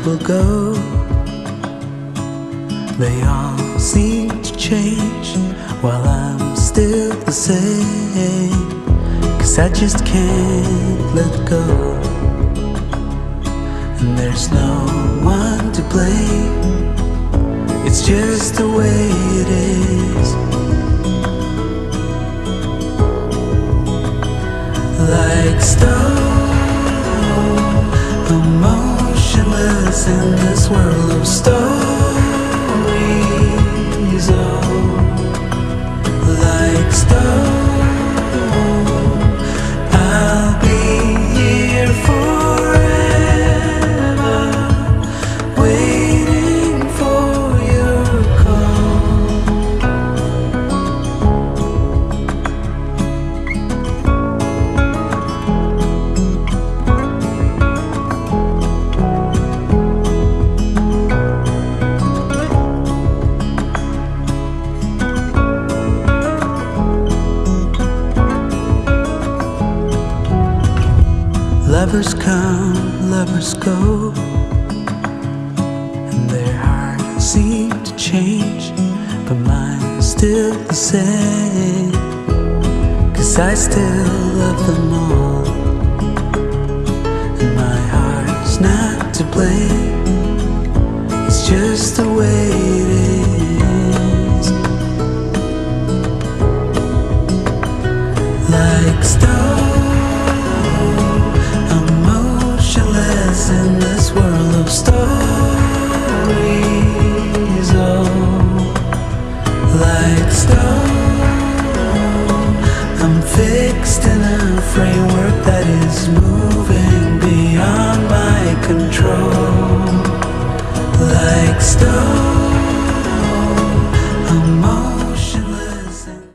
will go. They all seem to change while I'm still the same. 'Cause I just can't let go. And there's no one to blame. It's just the way it is. Like stone, emotionless in this world of stories. Oh, like stone, I'll be here forever, waiting for your call. Lovers come, lovers go, and their hearts seem to change, but mine's still the same. 'Cause I still love them all, and my heart's not to blame. It's just the way it is. Like stone, emotionless in this world of stories. Oh, like stone, I'm fixed in a framework that is moving beyond